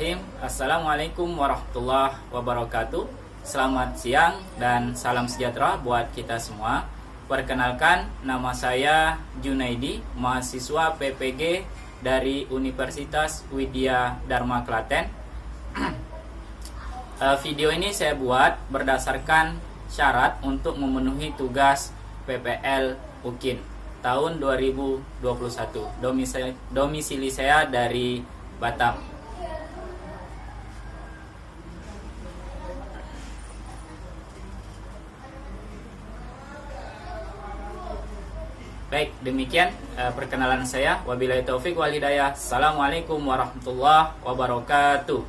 Bismillahirrahmanirrahim. Assalamualaikum warahmatullahi wabarakatuh. Selamat siang dan salam sejahtera buat kita semua. Perkenalkan, nama saya Junaidi, mahasiswa PPG dari Universitas Widya Dharma Klaten. Video ini saya buat berdasarkan syarat untuk memenuhi tugas PPL UKIN tahun 2021. Domisili saya dari Batam. Baik, demikian perkenalan saya. Wabillahi taufik wal hidayah. Assalamualaikum warahmatullahi wabarakatuh.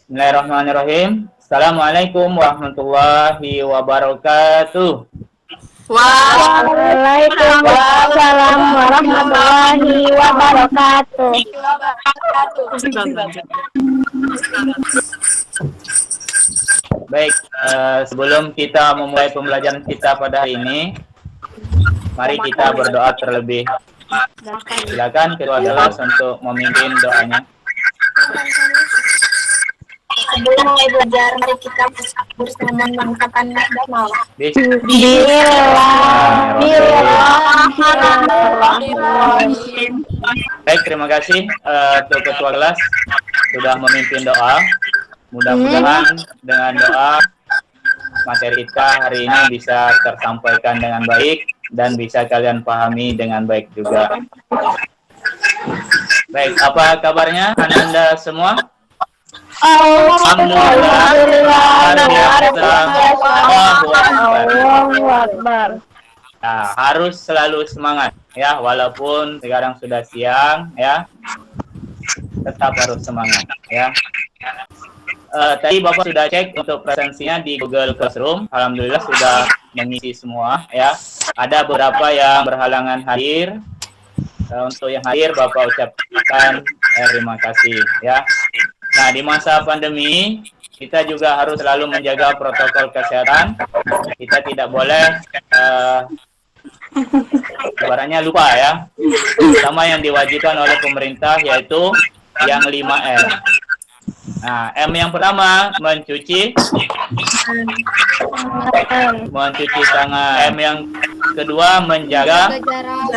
Bismillahirrahmanirrahim. Assalamualaikum warahmatullahi wabarakatuh. Waalaikumsalam warahmatullahi wabarakatuh. Baik, sebelum kita memulai pembelajaran kita pada hari ini, mari kita berdoa terlebih. Silakan ketua kelas untuk memimpin doanya. Sebelum mulai belajar, mari kita bersama mengatakan doa. Bismillahirrahmanirrahim. Baik, terima kasih untuk ketua kelas sudah memimpin doa. Mudah-mudahan dengan doa materi kita hari ini bisa tersampaikan dengan baik dan bisa kalian pahami dengan baik juga. Baik, apa kabarnya Anda semua? Alhamdulillah. Nah, harus selalu semangat ya, walaupun sekarang sudah siang ya, tetap harus semangat ya. Tadi Bapak sudah cek untuk presensinya di Google Classroom. Alhamdulillah sudah mengisi semua ya. Ada beberapa yang berhalangan hadir. Untuk yang hadir Bapak ucapkan terima kasih ya. Nah, di masa pandemi kita juga harus selalu menjaga protokol kesehatan. Kita tidak boleh ibaratnya lupa ya. Sama yang diwajibkan oleh pemerintah yaitu yang 5M. Nah, M yang pertama mencuci tangan. M yang kedua menjaga jarak.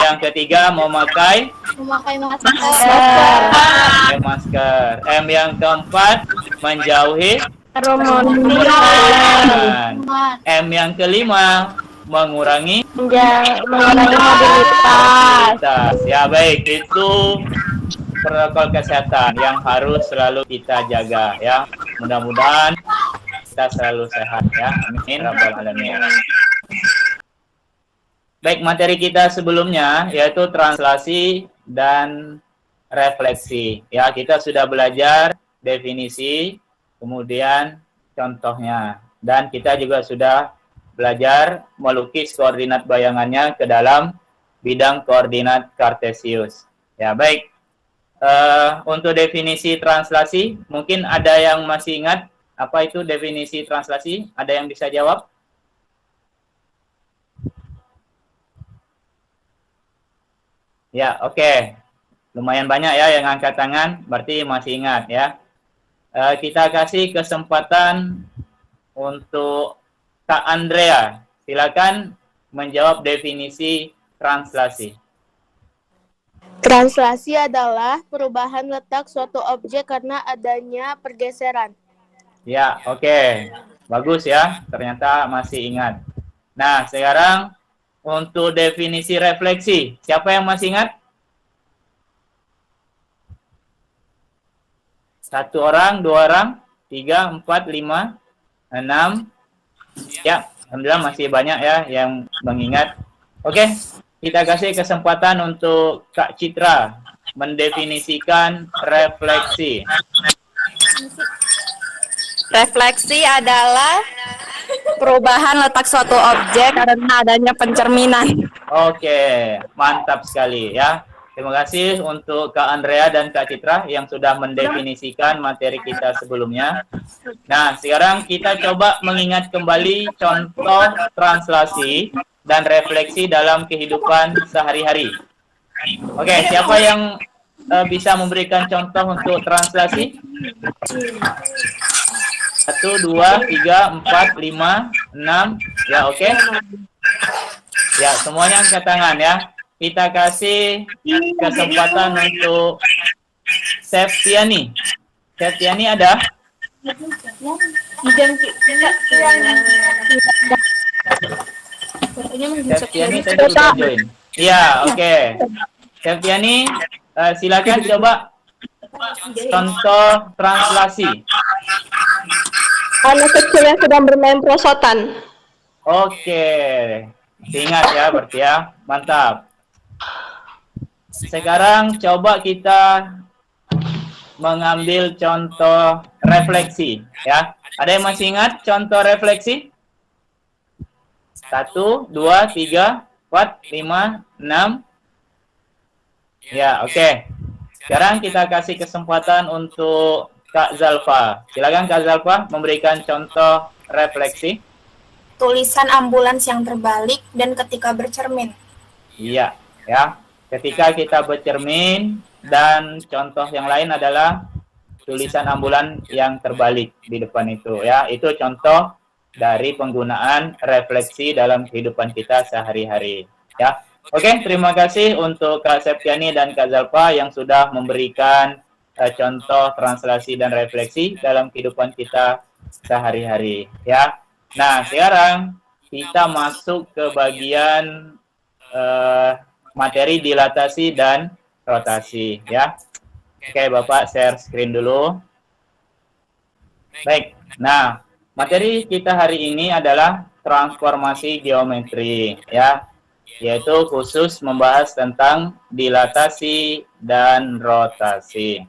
Yang ketiga memakai masker. M yang keempat menjauhi kerumunan. M yang kelima mengurangi mobilitas. Ya, baik, itu protokol kesehatan yang harus selalu kita jaga ya. Mudah-mudahan kita selalu sehat ya. Amin rabbal alamin. Baik, materi kita sebelumnya yaitu translasi dan refleksi. Ya, kita sudah belajar definisi, kemudian contohnya, dan kita juga sudah belajar melukis koordinat bayangannya ke dalam bidang koordinat Kartesius. Ya, baik. Untuk definisi translasi, mungkin ada yang masih ingat apa itu definisi translasi? Ada yang bisa jawab? Ya, oke. Lumayan banyak ya yang angkat tangan, berarti masih ingat ya. Kita kasih kesempatan untuk Kak Andrea. Silakan menjawab definisi translasi. Translasi adalah perubahan letak suatu objek karena adanya pergeseran. Ya, oke. Bagus ya, ternyata masih ingat. Nah, sekarang untuk definisi refleksi. Siapa yang masih ingat? Satu orang, dua orang, 3, 4, 5, 6. Ya, alhamdulillah masih banyak ya yang mengingat. Oke. Kita kasih kesempatan untuk Kak Citra mendefinisikan refleksi. Refleksi adalah perubahan letak suatu objek karena adanya pencerminan. Oke, mantap sekali ya. Terima kasih untuk Kak Andrea dan Kak Citra yang sudah mendefinisikan materi kita sebelumnya. Nah, sekarang kita coba mengingat kembali contoh translasi dan refleksi dalam kehidupan sehari-hari. Oke, siapa yang bisa memberikan contoh untuk translasi? 1, 2, 3, 4, 5, 6. Ya, oke. Ya, semuanya angkat tangan ya. Kita kasih kesempatan untuk Septiani. Septiani ada? Septiani tadi sudah join. Iya, oke. Septiani, silakan coba contoh translasi. Anak kecil yang sedang bermain perosotan. Oke, ingat ya berarti ya, mantap. Sekarang coba kita mengambil contoh refleksi ya. Ada yang masih ingat contoh refleksi? 1, 2, 3, 4, 5, 6. Ya, oke. Sekarang kita kasih kesempatan untuk Kak Zalfa. Silakan Kak Zalfa memberikan contoh refleksi. Tulisan ambulans yang terbalik dan ketika bercermin. Iya, ya. Ketika kita bercermin dan contoh yang lain adalah tulisan ambulan yang terbalik di depan itu ya. Itu contoh dari penggunaan refleksi dalam kehidupan kita sehari-hari ya. Oke, terima kasih untuk Kak Septiani dan Kak Zalfa yang sudah memberikan contoh translasi dan refleksi dalam kehidupan kita sehari-hari ya. Nah, sekarang kita masuk ke bagian materi dilatasi dan rotasi ya. Oke, Bapak share screen dulu. Baik. Nah, materi kita hari ini adalah transformasi geometri ya, yaitu khusus membahas tentang dilatasi dan rotasi.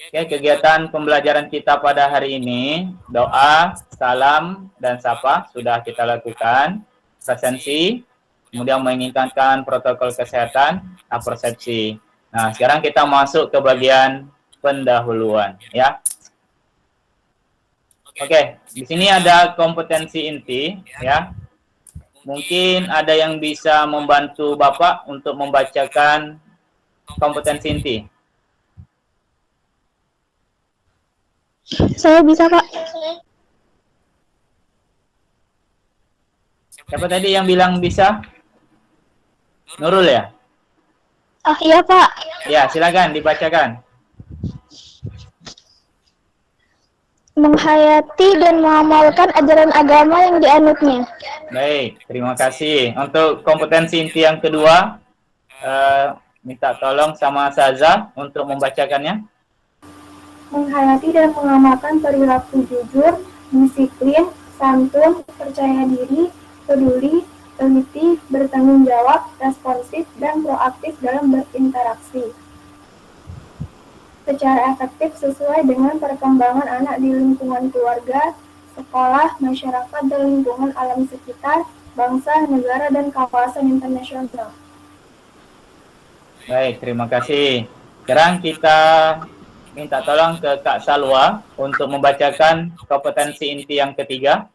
Oke, kegiatan pembelajaran kita pada hari ini, doa, salam, dan sapa sudah kita lakukan, presensi, kemudian mengingatkan protokol kesehatan, persepsi. Nah, sekarang kita masuk ke bagian pendahuluan, ya. Oke, di sini ada kompetensi inti, ya. Mungkin ada yang bisa membantu Bapak untuk membacakan kompetensi inti. Saya bisa, Pak. Siapa tadi yang bilang bisa? Nurul ya? Oh iya, Pak. Ya, silakan dibacakan. Menghayati dan mengamalkan ajaran agama yang dianutnya. Baik, terima kasih. Untuk kompetensi inti yang kedua, minta tolong sama Saza untuk membacakannya. Menghayati dan mengamalkan perilaku jujur, disiplin, santun, percaya diri, peduli, teliti, bertanggung jawab, responsif, dan proaktif dalam berinteraksi secara efektif sesuai dengan perkembangan anak di lingkungan keluarga, sekolah, masyarakat, dan lingkungan alam sekitar, bangsa, negara, dan kawasan internasional. Baik, terima kasih. Sekarang kita minta tolong ke Kak Salwa untuk membacakan kompetensi inti yang ketiga.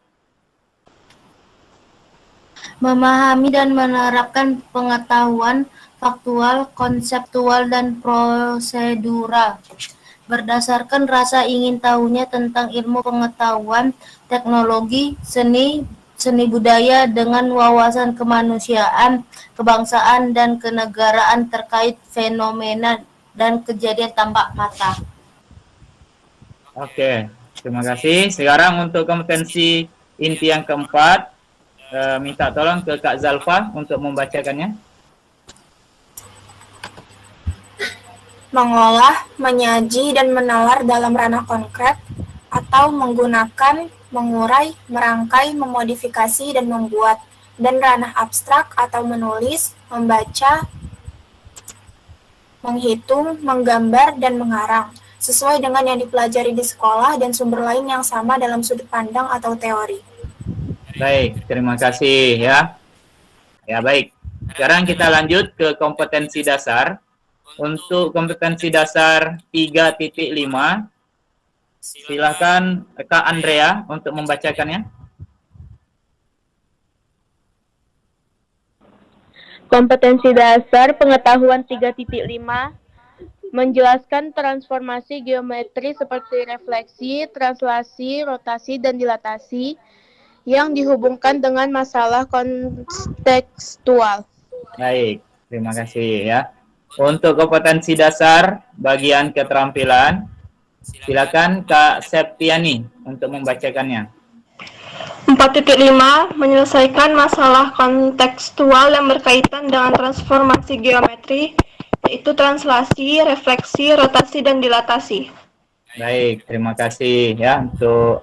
Memahami dan menerapkan pengetahuan faktual, konseptual, dan prosedural berdasarkan rasa ingin tahunya tentang ilmu pengetahuan, teknologi, seni budaya dengan wawasan kemanusiaan, kebangsaan, dan kenegaraan terkait fenomena dan kejadian tampak mata. Oke, terima kasih. Sekarang untuk kompetensi inti yang keempat, minta tolong ke Kak Zalfa untuk membacakannya. Mengolah, menyaji, dan menalar dalam ranah konkret, atau menggunakan, mengurai, merangkai, memodifikasi, dan membuat, dan ranah abstrak atau menulis, membaca, menghitung, menggambar, dan mengarang, sesuai dengan yang dipelajari di sekolah dan sumber lain yang sama dalam sudut pandang atau teori. Baik, terima kasih ya. Ya, baik. Sekarang kita lanjut ke kompetensi dasar. Untuk kompetensi dasar 3.5, silakan Kak Andrea untuk membacakannya. Kompetensi dasar pengetahuan 3.5 menjelaskan transformasi geometri seperti refleksi, translasi, rotasi, dan dilatasi yang dihubungkan dengan masalah kontekstual. Baik, terima kasih ya. Untuk kompetensi dasar bagian keterampilan, silakan Kak Septiani untuk membacakannya. 4.5 menyelesaikan masalah kontekstual yang berkaitan dengan transformasi geometri, yaitu translasi, refleksi, rotasi, dan dilatasi. Baik, terima kasih ya untuk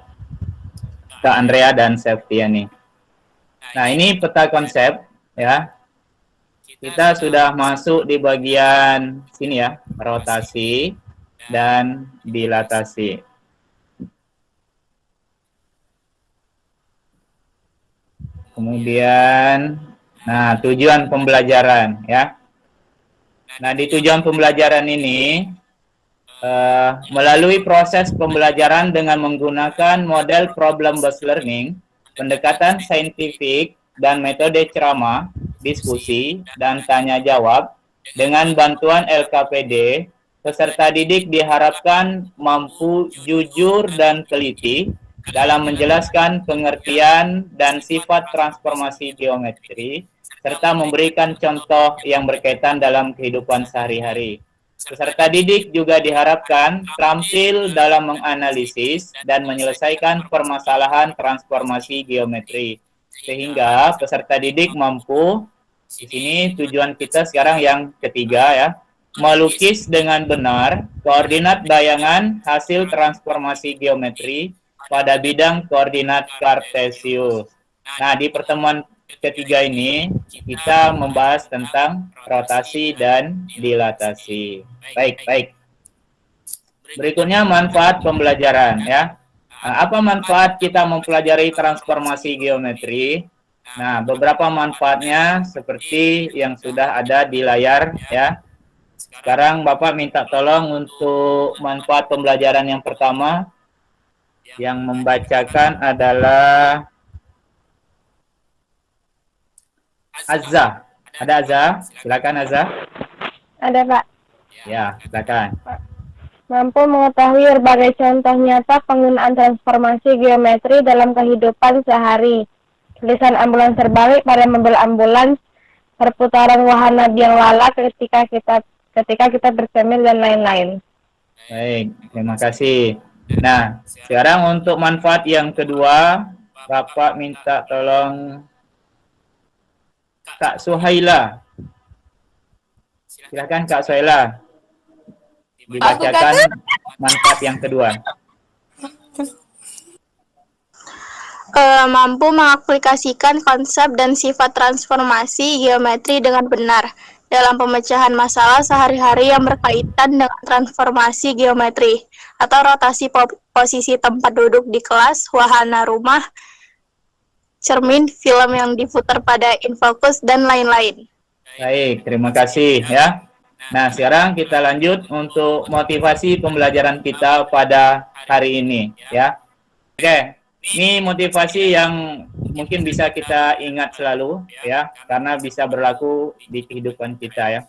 Kak Andrea dan Septiani. Nah, ini peta konsep ya. Kita sudah masuk di bagian sini ya, rotasi dan dilatasi. Kemudian, nah tujuan pembelajaran ya. Nah, di tujuan pembelajaran ini, melalui proses pembelajaran dengan menggunakan model problem-based learning, pendekatan saintifik, dan metode ceramah, diskusi, dan tanya jawab, dengan bantuan LKPD, peserta didik diharapkan mampu jujur dan teliti dalam menjelaskan pengertian dan sifat transformasi geometri, serta memberikan contoh yang berkaitan dalam kehidupan sehari-hari. Peserta didik juga diharapkan terampil dalam menganalisis dan menyelesaikan permasalahan transformasi geometri, sehingga peserta didik mampu, di sini tujuan kita sekarang yang ketiga ya, melukis dengan benar koordinat bayangan hasil transformasi geometri pada bidang koordinat kartesius. Nah, di pertemuan ketiga ini kita membahas tentang rotasi dan dilatasi. Baik. Berikutnya manfaat pembelajaran ya. Nah, apa manfaat kita mempelajari transformasi geometri? Nah, beberapa manfaatnya seperti yang sudah ada di layar ya. Sekarang Bapak minta tolong untuk manfaat pembelajaran yang pertama, yang membacakan adalah Azza. Ada Azza? Silakan Azza. Ada, Pak. Ya, silakan. Mampu mengetahui berbagai contoh nyata penggunaan transformasi geometri dalam kehidupan sehari. Tulisan ambulans terbalik pada mobil ambulans, perputaran wahana biang lala ketika kita bersemir, dan lain-lain. Baik, terima kasih. Nah, sekarang untuk manfaat yang kedua, Bapak minta tolong Kak Suhaila. Silakan Kak Suhaila. Dibacakan manfaat yang kedua. Mampu mengaplikasikan konsep dan sifat transformasi geometri dengan benar dalam pemecahan masalah sehari-hari yang berkaitan dengan transformasi geometri atau rotasi posisi tempat duduk di kelas, wahana rumah, cermin, film yang diputar pada infokus, dan lain-lain. Baik, terima kasih ya. Nah, sekarang kita lanjut untuk motivasi pembelajaran kita pada hari ini ya. Oke, ini motivasi yang mungkin bisa kita ingat selalu ya, karena bisa berlaku di kehidupan kita ya.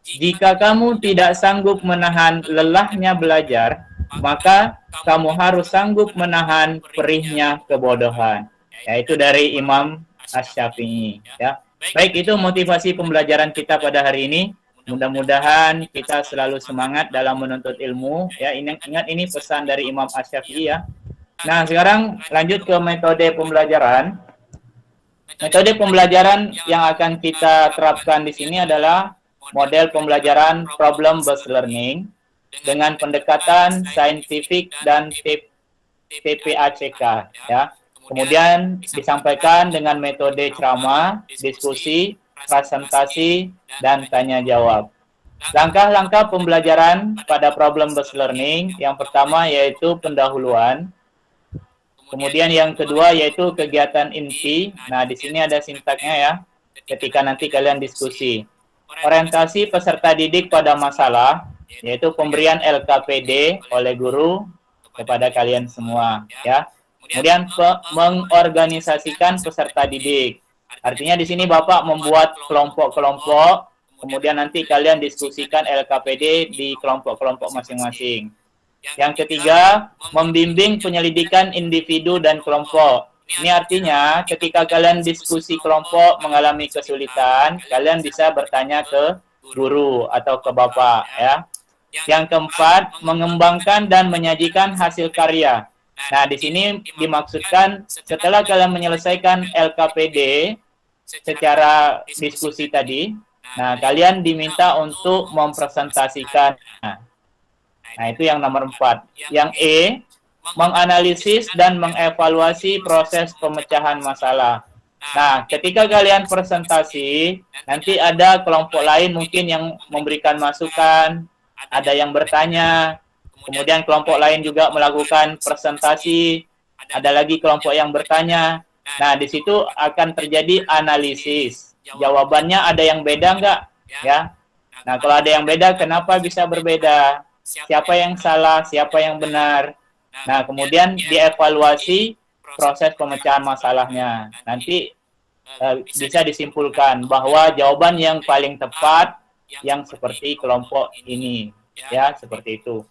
Jika kamu tidak sanggup menahan lelahnya belajar, maka kamu harus sanggup menahan perihnya kebodohan. Yaitu dari Imam Asy-Syafi'i ya. Baik, itu motivasi pembelajaran kita pada hari ini. Mudah-mudahan kita selalu semangat dalam menuntut ilmu ya. Ingat ini pesan dari Imam Asy-Syafi'i ya. Nah, sekarang lanjut ke metode pembelajaran. Metode pembelajaran yang akan kita terapkan di sini adalah model pembelajaran problem-based learning dengan pendekatan saintifik dan TPACK ya. Kemudian disampaikan dengan metode ceramah, diskusi, presentasi, dan tanya jawab. Langkah-langkah pembelajaran pada problem-based learning, yang pertama yaitu pendahuluan. Kemudian yang kedua yaitu kegiatan inti. Nah, di sini ada sintaknya ya, ketika nanti kalian diskusi. Orientasi peserta didik pada masalah, yaitu pemberian LKPD oleh guru kepada kalian semua ya. Kemudian mengorganisasikan peserta didik. Artinya di sini Bapak membuat kelompok-kelompok, kemudian nanti kalian diskusikan LKPD di kelompok-kelompok masing-masing. Yang ketiga, membimbing penyelidikan individu dan kelompok. Ini artinya ketika kalian diskusi kelompok mengalami kesulitan, kalian bisa bertanya ke guru atau ke bapak ya. Yang keempat, mengembangkan dan menyajikan hasil karya. Nah, di sini dimaksudkan setelah kalian menyelesaikan LKPD secara diskusi tadi, nah kalian diminta untuk mempresentasikan. Nah, itu yang nomor 4. Yang E, menganalisis dan mengevaluasi proses pemecahan masalah. Nah, ketika kalian presentasi, nanti ada kelompok lain mungkin yang memberikan masukan, ada yang bertanya, kemudian kelompok lain juga melakukan presentasi, ada lagi kelompok yang bertanya. Nah, di situ akan terjadi analisis. Jawabannya ada yang beda nggak? Ya. Nah, kalau ada yang beda, kenapa bisa berbeda? Siapa yang salah, siapa yang benar. Nah, kemudian dievaluasi proses pemecahan masalahnya. Nanti bisa disimpulkan bahwa jawaban yang paling tepat yang seperti kelompok ini. Ya, seperti itu.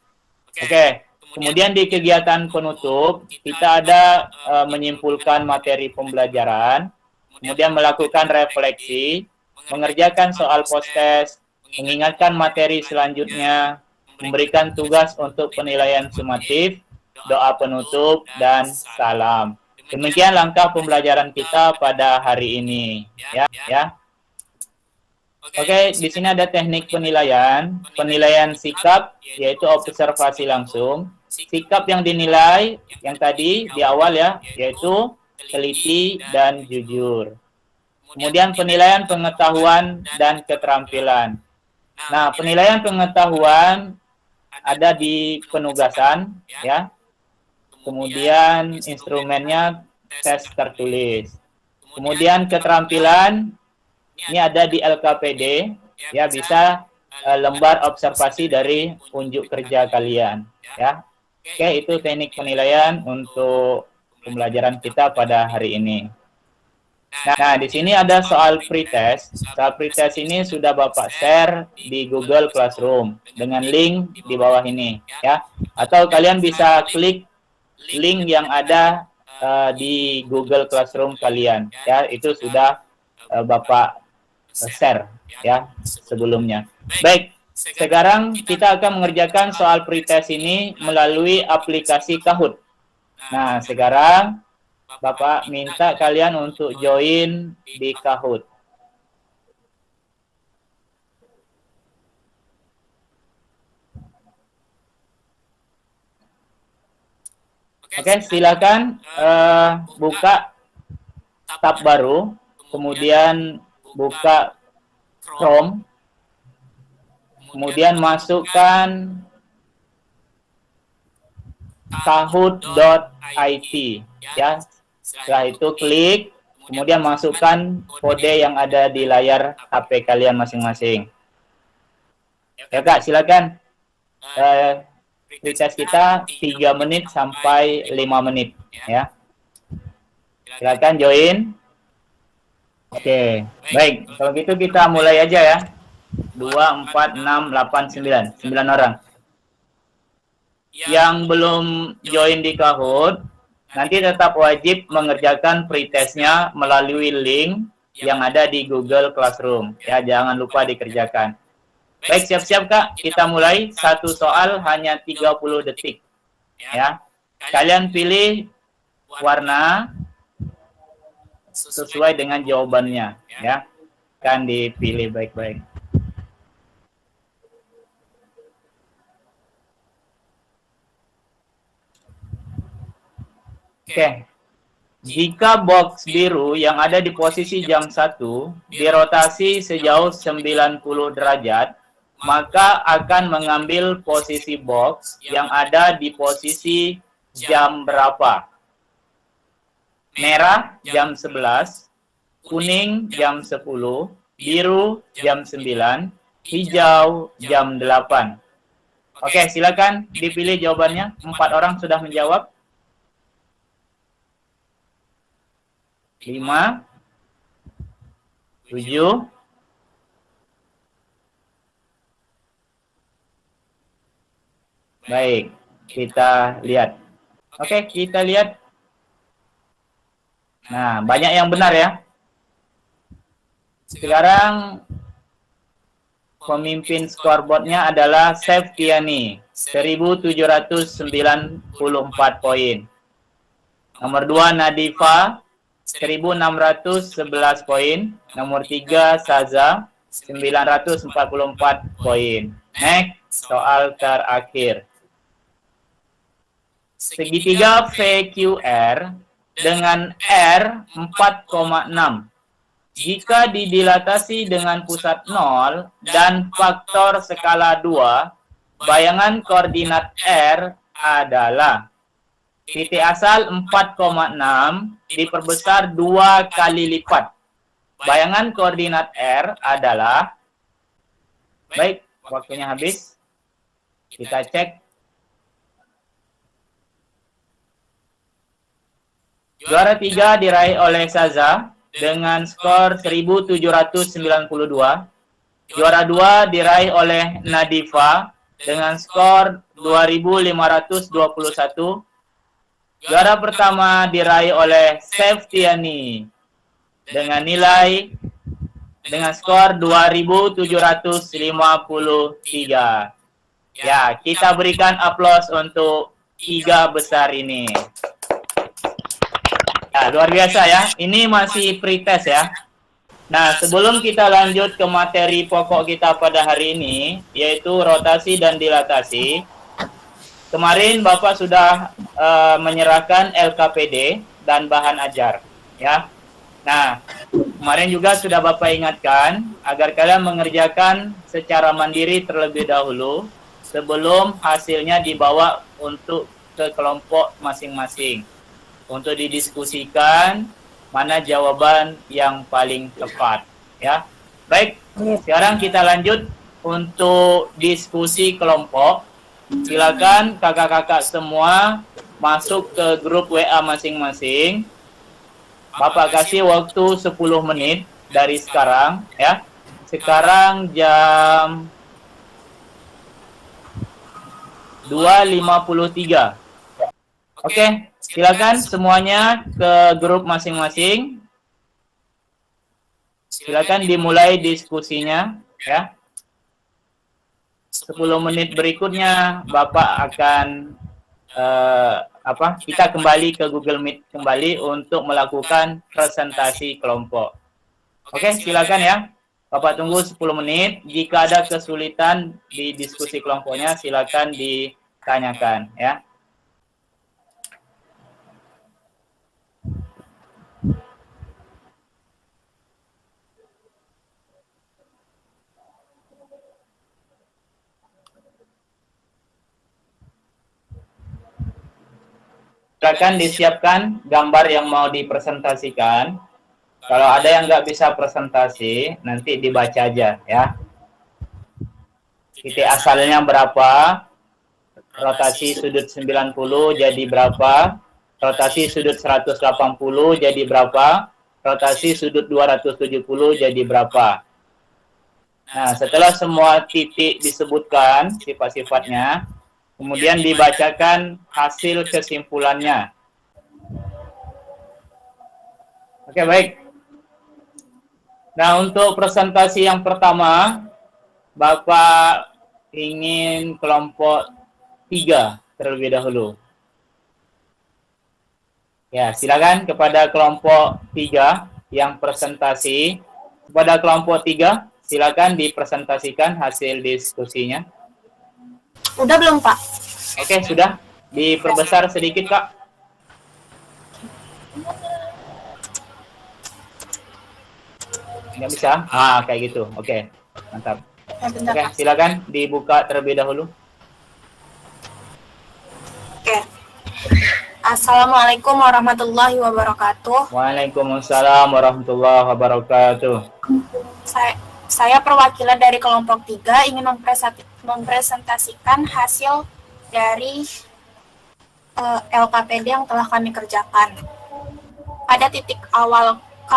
Oke, kemudian di kegiatan penutup, kita ada menyimpulkan materi pembelajaran, kemudian melakukan refleksi, mengerjakan soal post-test, mengingatkan materi selanjutnya, memberikan tugas untuk penilaian sumatif, doa penutup, dan salam. Demikian langkah pembelajaran kita pada hari ini. Ya. Oke, di sini ada teknik penilaian. Penilaian sikap, yaitu observasi langsung. Sikap yang dinilai, yang tadi di awal ya, yaitu teliti dan jujur. Kemudian penilaian pengetahuan dan keterampilan. Nah, penilaian pengetahuan ada di penugasan ya. Kemudian instrumennya tes tertulis. Kemudian keterampilan ini ada di LKPD ya, bisa lembar observasi dari unjuk kerja kalian ya. Oke, itu teknik penilaian untuk pembelajaran kita pada hari ini. Nah, di sini ada soal pretest. Soal pretest ini sudah Bapak share di Google Classroom dengan link di bawah ini ya. Atau kalian bisa klik link yang ada di Google Classroom kalian ya. Itu sudah Bapak share ya sebelumnya. Baik, sekarang kita akan mengerjakan soal pretest ini melalui aplikasi Kahoot. Nah, sekarang Bapak minta kalian untuk join di Kahoot. Oke, silakan buka tab baru, kemudian buka Chrome, kemudian masukkan kahoot.it ya. Setelah itu klik, kemudian masukkan kode yang ada di layar HP kalian masing-masing. Ya Kak, silakan. Pretest kita 3 menit sampai 5 menit ya. Silakan join. Oke, baik. Kalau gitu kita mulai aja ya. 2, 4, 6, 8, 9. 9 orang. Yang belum join di Kahoot, nanti tetap wajib mengerjakan pretestnya melalui link yang ada di Google Classroom. Ya, jangan lupa dikerjakan. Baik, siap-siap Kak. Kita mulai. Satu soal hanya 30 detik. Ya. Kalian pilih warna sesuai dengan jawabannya. Ya. Kan dipilih baik-baik. Oke. Jika box biru yang ada di posisi jam 1 dirotasi sejauh 90 derajat, maka akan mengambil posisi box yang ada di posisi jam berapa? Merah jam 11, kuning jam 10, biru jam 9, hijau jam 8. Oke, silakan dipilih jawabannya. 4 orang sudah menjawab. 5, 7, Baik, kita lihat. Oke, kita lihat. Nah, banyak yang benar ya. Sekarang pemimpin scoreboardnya adalah Septiani, 1794 poin. Nomor 2 Nadifa, 1611 poin. Nomor 3 Saza, 944 poin. Next, soal terakhir. Segitiga VQR dengan R 4,6. Jika didilatasi dengan pusat 0 dan faktor skala 2, bayangan koordinat R adalah titik asal 4,6 diperbesar 2 kali lipat. Bayangan koordinat R adalah, baik, waktunya habis. Kita cek. Juara 3 diraih oleh Saza dengan skor 1792. Juara 2 diraih oleh Nadifa dengan skor 2521. Juara pertama diraih oleh Septiani dengan nilai dengan skor 2753. Ya, kita berikan aplaus untuk 3 besar ini. Ya, luar biasa ya. Ini masih pretest ya. Nah, sebelum kita lanjut ke materi pokok kita pada hari ini, yaitu rotasi dan dilatasi. Kemarin Bapak sudah menyerahkan LKPD dan bahan ajar, ya. Nah, kemarin juga sudah Bapak ingatkan agar kalian mengerjakan secara mandiri terlebih dahulu sebelum hasilnya dibawa untuk ke kelompok masing-masing untuk didiskusikan mana jawaban yang paling tepat, ya. Baik, sekarang kita lanjut untuk diskusi kelompok. Silakan kakak-kakak semua masuk ke grup WA masing-masing. Bapak kasih waktu 10 menit dari sekarang, ya. Sekarang jam 2.53. Oke, silakan semuanya ke grup masing-masing. Silakan dimulai diskusinya, ya. 10 menit berikutnya Bapak akan kita kembali ke Google Meet kembali untuk melakukan presentasi kelompok. Oke, silakan ya. Bapak tunggu 10 menit. Jika ada kesulitan di diskusi kelompoknya, silakan ditanyakan, ya. Silakan disiapkan gambar yang mau dipresentasikan. Kalau ada yang nggak bisa presentasi, nanti dibaca aja, ya. Titik asalnya berapa, rotasi sudut 90 jadi berapa, rotasi sudut 180 jadi berapa, rotasi sudut 270 jadi berapa. Nah, setelah semua titik disebutkan sifat-sifatnya, kemudian dibacakan hasil kesimpulannya. Oke, baik. Nah, untuk presentasi yang pertama, Bapak ingin kelompok 3 terlebih dahulu. Ya, silakan kepada kelompok 3 yang presentasi. Kepada kelompok 3, silakan dipresentasikan hasil diskusinya. Udah belum, Pak? Oke, sudah. Diperbesar sedikit, Kak. Nggak bisa? Ah, kayak gitu. Oke, mantap. Oke, silakan dibuka terlebih dahulu. Oke. Assalamualaikum warahmatullahi wabarakatuh. Waalaikumsalam warahmatullahi wabarakatuh. Saya perwakilan dari kelompok 3 ingin mempresentasikan hasil dari LKPD yang telah kami kerjakan. Pada titik awal K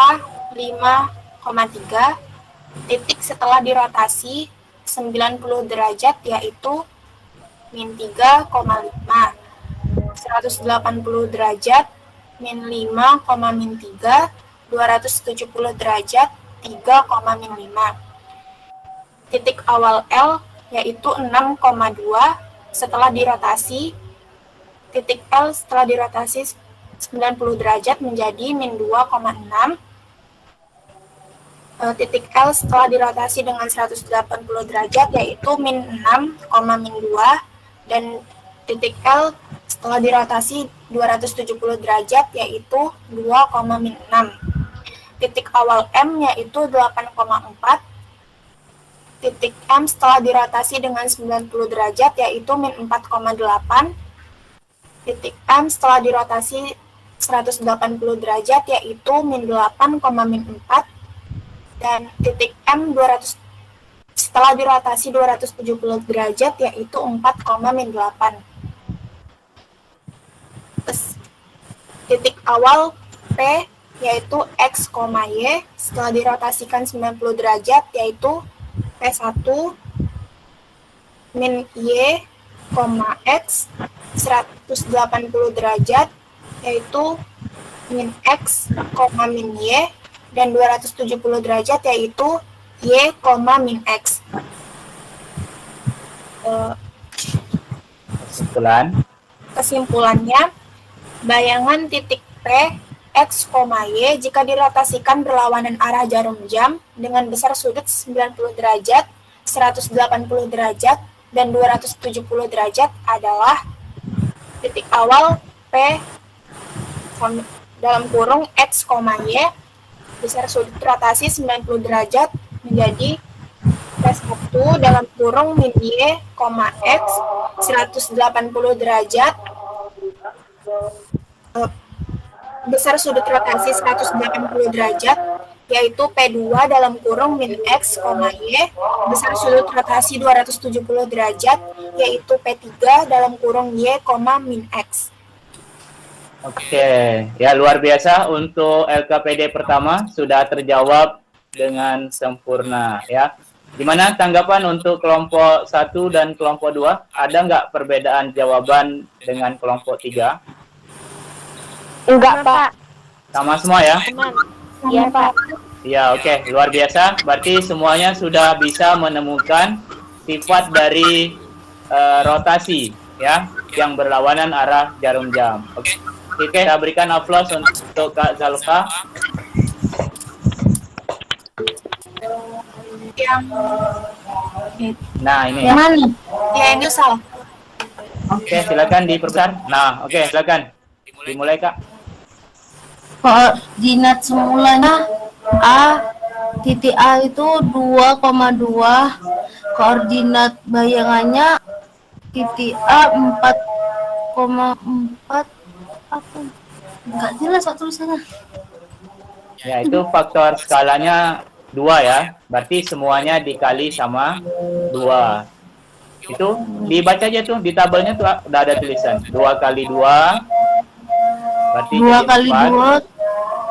5,3, titik setelah dirotasi 90 derajat yaitu min 3,5. 180 derajat min 5, min 3. 270 derajat 3, min 5. Titik awal L yaitu 6,2 setelah dirotasi. Titik L setelah dirotasi 90 derajat menjadi min 2,6. Titik L setelah dirotasi dengan 180 derajat yaitu min 6, min 2. Dan titik L setelah dirotasi 270 derajat yaitu 2, min 6. Titik awal M yaitu 8,4. Titik M setelah dirotasi dengan 90 derajat yaitu min 4,8. Titik M setelah dirotasi 180 derajat yaitu min 8, min 4. Dan titik M setelah dirotasi 270 derajat yaitu 4, min 8. Titik awal P yaitu X, Y setelah dirotasikan 90 derajat yaitu P1 min Y, X 180 derajat yaitu min X, min Y, dan 270 derajat yaitu Y, min X. Kesimpulannya, bayangan titik P, X, Y jika dirotasikan berlawanan arah jarum jam dengan besar sudut 90 derajat, 180 derajat, dan 270 derajat adalah titik awal P dalam kurung X, Y, besar sudut rotasi 90 derajat menjadi P1 dalam kurung min Y, X, 180 derajat, besar sudut rotasi 180 derajat, yaitu P2 dalam kurung min X, Y, besar sudut rotasi 270 derajat, yaitu P3 dalam kurung Y, min X. Oke, ya luar biasa untuk LKPD pertama sudah terjawab dengan sempurna ya. Gimana tanggapan untuk kelompok 1 dan kelompok 2? Ada nggak perbedaan jawaban dengan kelompok 3? Enggak, Pak. Sama semua ya? Iya, Pak. Ya, oke. Luar biasa. Berarti semuanya sudah bisa menemukan sifat dari rotasi ya, yang berlawanan arah jarum jam. Oke, kita berikan aplaus untuk Kak Zalfa. Nah, ini. Yang mana? Ya, ini salah. Oke, silakan diperbesar. Nah, oke, silakan. Dimulai, Kak. Koordinat semulanya titik A itu 2,2, koordinat bayangannya titik A 4,4, apa? Enggak jelas waktu tulisannya. Ya, itu faktor skalanya 2 ya. Berarti semuanya dikali sama 2. Itu dibaca aja tuh, di tabelnya tuh udah ada tulisan 2 kali 2 berarti 2 kali 2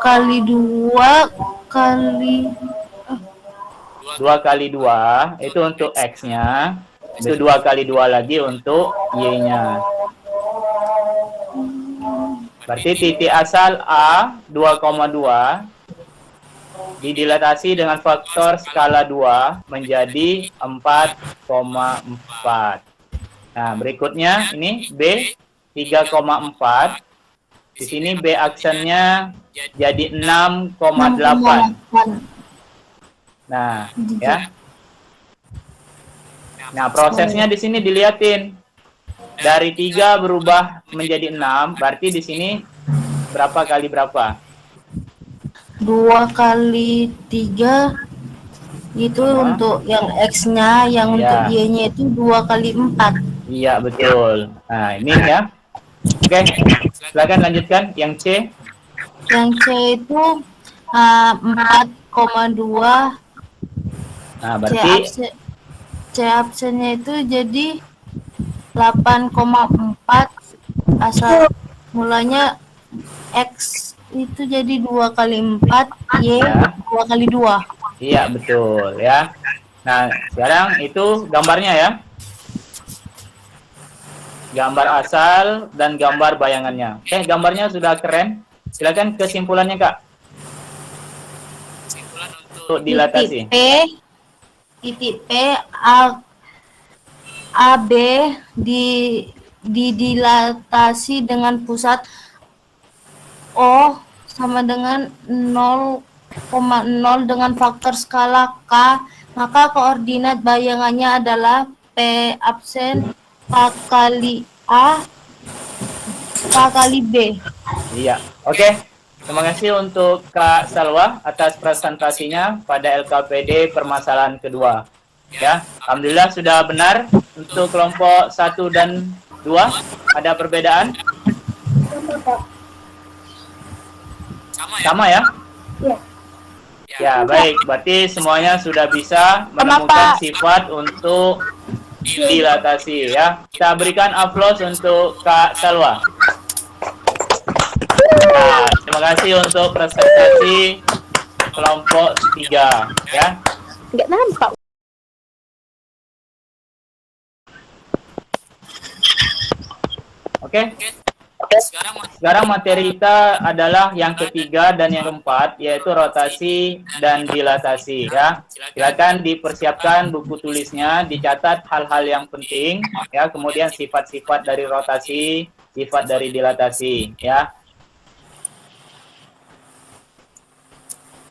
kali 2 kali 2 kali 2 itu untuk X-nya, itu 2 kali 2 lagi untuk Y-nya. Berarti titik asal A 2,2 didilatasi dengan faktor skala 2 menjadi 4,4. Nah, berikutnya ini B 3,4. Di sini B aksennya jadi 6,8. Nah, ya. Nah, prosesnya di sini dilihatin. Dari 3 berubah menjadi 6, berarti di sini berapa kali berapa? 2 kali 3 itu untuk yang X-nya, yang untuk Y-nya itu 2 kali 4. Iya, betul. Nah, ini ya. Oke, silakan lanjutkan yang C. Yang C itu 4,2. Nah, berarti C absennya itu jadi 8,4. Asal mulanya X itu jadi 2 kali 4, Y 2 kali 2. Iya, betul ya. Nah, sekarang itu gambarnya ya. gambar asal dan gambar bayangannya. Oke, gambarnya sudah keren. Silakan kesimpulannya, Kak. Kesimpulan untuk dilatasi. Titik P AB didilatasi dengan pusat O sama dengan 0,0 dengan faktor skala K, maka koordinat bayangannya adalah P absen K kali A K kali B. Iya, oke. Terima kasih untuk Kak Salwa atas presentasinya pada LKPD permasalahan kedua. Ya, alhamdulillah sudah benar untuk kelompok 1 dan 2. Ada perbedaan? Sama ya? Iya. Ya, baik. Berarti semuanya sudah bisa menemukan sifat untuk dilatasi ya. Kita berikan aplaus untuk Kak Salwa. Nah, terima kasih untuk presentasi kelompok 3 ya. Nggak nampak. Oke. Sekarang materi kita adalah yang ketiga dan yang keempat, yaitu rotasi dan dilatasi ya. Silakan dipersiapkan buku tulisnya, dicatat hal-hal yang penting ya, kemudian sifat-sifat dari rotasi, sifat dari dilatasi ya.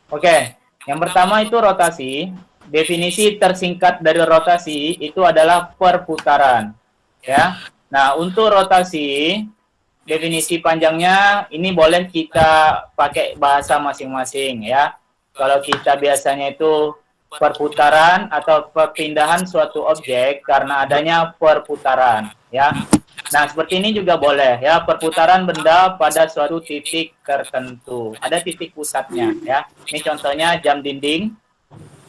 Oke, yang pertama itu rotasi. Definisi tersingkat dari rotasi itu adalah perputaran ya. Nah, untuk rotasi definisi panjangnya ini boleh kita pakai bahasa masing-masing ya. Kalau kita biasanya itu perputaran atau perpindahan suatu objek karena adanya perputaran ya. Nah, seperti ini juga boleh ya, perputaran benda pada suatu titik tertentu. Ada titik pusatnya ya. Ini contohnya jam dinding.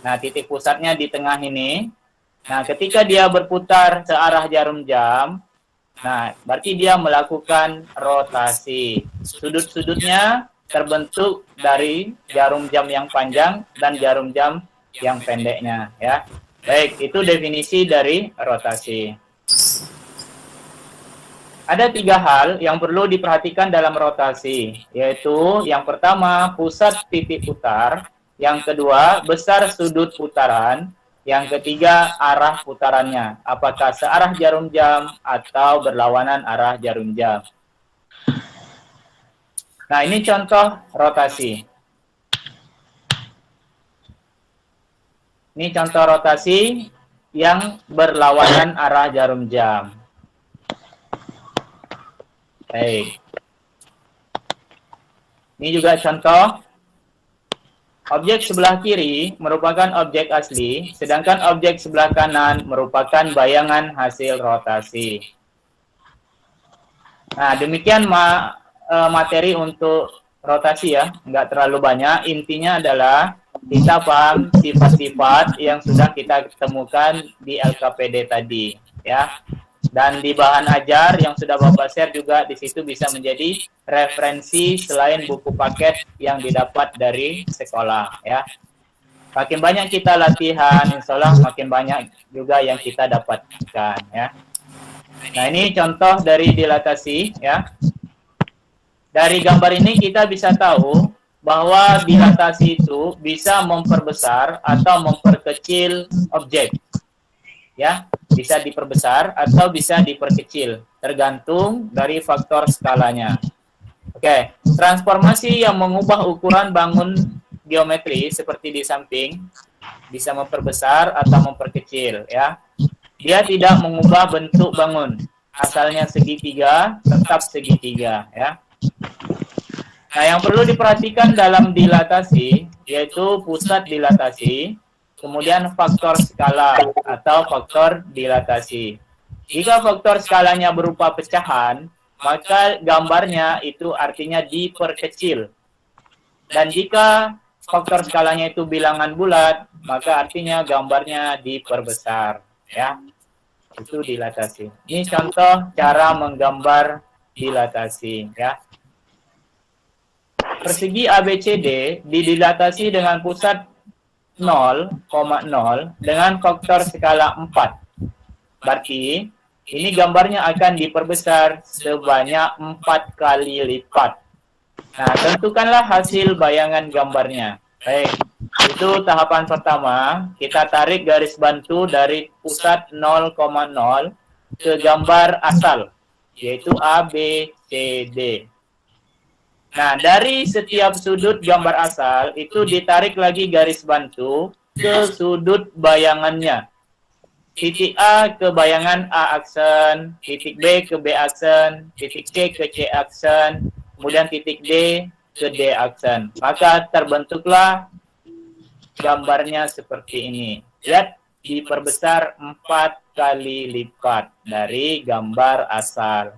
Nah, titik pusatnya di tengah ini. Nah, ketika dia berputar searah jarum jam, nah, berarti dia melakukan rotasi. Sudut-sudutnya terbentuk dari jarum jam yang panjang dan jarum jam yang pendeknya ya. Baik, itu definisi dari rotasi. Ada 3 hal yang perlu diperhatikan dalam rotasi, yaitu yang pertama pusat titik putar, yang kedua besar sudut putaran, yang ketiga arah putarannya, apakah searah jarum jam atau berlawanan arah jarum jam. Nah, ini contoh rotasi. Ini contoh rotasi yang berlawanan arah jarum jam. Baik. Ini juga contoh. Objek sebelah kiri merupakan objek asli, sedangkan objek sebelah kanan merupakan bayangan hasil rotasi. Nah, demikian materi untuk rotasi ya, nggak terlalu banyak. Intinya adalah kita paham sifat-sifat yang sudah kita temukan di LKPD tadi, ya. Dan di bahan ajar yang sudah Bapak share juga di situ bisa menjadi referensi selain buku paket yang didapat dari sekolah, ya. Makin banyak kita latihan, insya Allah makin banyak juga yang kita dapatkan, ya. Nah, ini contoh dari dilatasi, ya. Dari gambar ini kita bisa tahu bahwa dilatasi itu bisa memperbesar atau memperkecil objek. Ya, bisa diperbesar atau bisa diperkecil, tergantung dari faktor skalanya. Oke, transformasi yang mengubah ukuran bangun geometri seperti di samping bisa memperbesar atau memperkecil, ya. Dia tidak mengubah bentuk bangun, asalnya segitiga tetap segitiga, ya. Nah, yang perlu diperhatikan dalam dilatasi yaitu pusat dilatasi, kemudian faktor skala atau faktor dilatasi. Jika faktor skalanya berupa pecahan, maka gambarnya itu artinya diperkecil. Dan jika faktor skalanya itu bilangan bulat, maka artinya gambarnya diperbesar, ya. Itu dilatasi. Ini contoh cara menggambar dilatasi, ya. Persegi ABCD didilatasi dengan pusat 0,0 dengan faktor skala 4. Berarti ini gambarnya akan diperbesar sebanyak 4 kali lipat. Nah, tentukanlah hasil bayangan gambarnya. Baik, itu tahapan pertama. Kita tarik garis bantu dari pusat 0,0 ke gambar asal, yaitu A, B, C, D. Nah, dari setiap sudut gambar asal, itu ditarik lagi garis bantu ke sudut bayangannya. Titik A ke bayangan A aksen, titik B ke B aksen, titik C ke C aksen, kemudian titik D ke D aksen. Maka terbentuklah gambarnya seperti ini. Lihat, diperbesar 4 kali lipat dari gambar asal.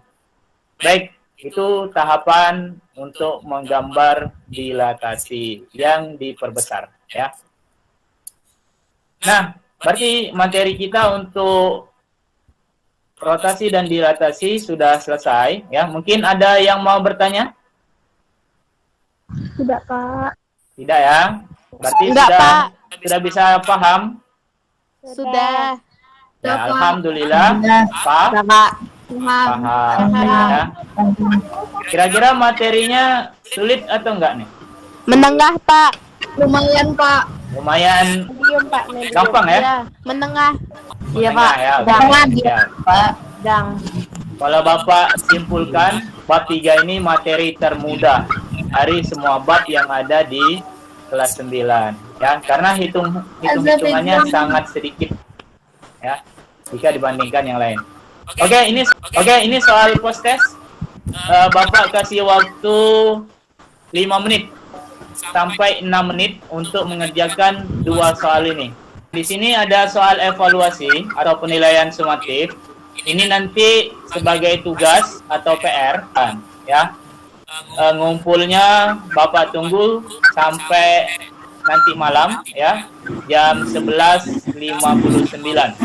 Baik, itu tahapan untuk menggambar dilatasi yang diperbesar, ya. Nah, berarti materi kita untuk rotasi dan dilatasi sudah selesai, ya. Mungkin ada yang mau bertanya? Tidak, Pak. Tidak, ya. Berarti Enggak, Pak. sudah bisa paham? Sudah. Ya, alhamdulillah, Pak. Paham. Ya. Kira-kira materinya sulit atau enggak nih? Menengah, Pak. Lumayan, Pak. Lumayan Medium, Pak. Medium. gampang ya? Ya, menengah. Iya, Menengah, Pak. ya. Jangan, Ya. Pak. Jangan. Kalau Bapak simpulkan, bab 3 ini materi termudah dari semua bab yang ada di kelas 9. Ya, karena hitung-hitungannya sangat sedikit. Ya, jika dibandingkan yang lain. Oke, ini soal post test. Bapak kasih waktu 5 menit sampai 6 menit untuk mengerjakan 2 soal ini. Di sini ada soal evaluasi atau penilaian sumatif. Ini nanti sebagai tugas atau PR, kan, ya. Ngumpulnya Bapak tunggu sampai nanti malam, ya, jam 11.59.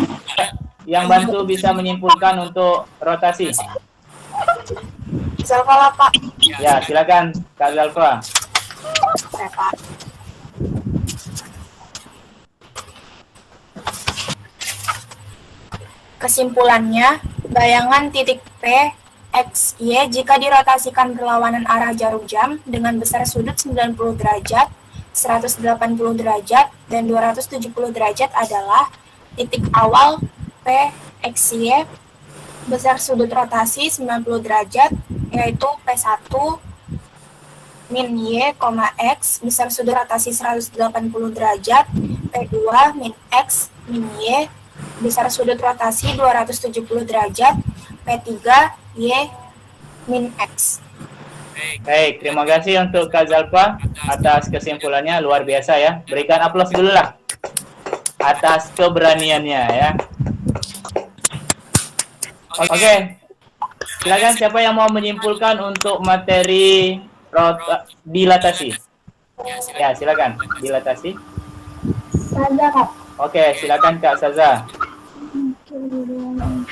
Yang bantu bisa menyimpulkan untuk rotasi. Zalfa, Pak. Ya, silakan Kak Zalfa. Saya, Pak. Kesimpulannya, bayangan titik P, X, Y jika dirotasikan berlawanan arah jarum jam dengan besar sudut 90 derajat, 180 derajat, dan 270 derajat adalah titik awal P, X, Y, besar sudut rotasi 90 derajat, yaitu P1 min Y, X, besar sudut rotasi 180 derajat, P2 min X min Y, besar sudut rotasi 270 derajat, P3 Y min X. Baik, terima kasih untuk Kak Zalfa atas kesimpulannya, luar biasa ya. Berikan aplaus dulu lah atas keberaniannya ya. Oke, silakan siapa yang mau menyimpulkan untuk materi dilatasi? Ya, silakan dilatasi. Saza, Kak. Oke, silakan Kak Saza.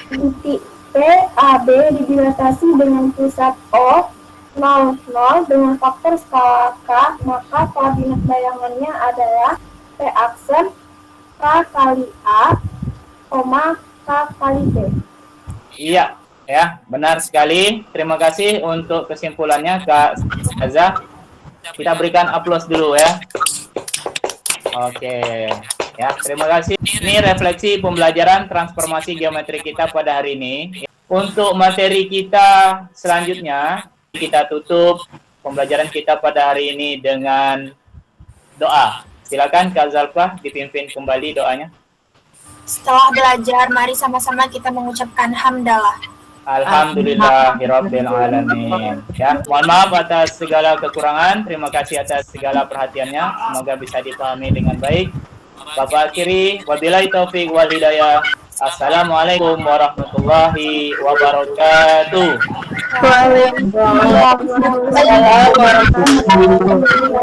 Titik P, AB didilatasi dengan pusat O, 0, dengan faktor skala K, maka koordinat bayangannya adalah P aksen K kali A, K kali B. Iya, ya, benar sekali. Terima kasih untuk kesimpulannya Kak Saza. Kita berikan aplaus dulu ya. Oke. Ya, terima kasih. Ini refleksi pembelajaran transformasi geometri kita pada hari ini. Untuk materi kita selanjutnya, kita tutup pembelajaran kita pada hari ini dengan doa. Silakan Kak Zalfa dipimpin kembali doanya. Setelah belajar, mari sama-sama kita mengucapkan hamdalah. Alhamdulillahirabbil alamin. Ya, mohon maaf atas segala kekurangan. Terima kasih atas segala perhatiannya. Semoga bisa dipahami dengan baik. Bapak akhiri, wabillahi taufiq wal hidayah. Assalamualaikum warahmatullahi wabarakatuh. Waalaikumsalam warahmatullahi wabarakatuh.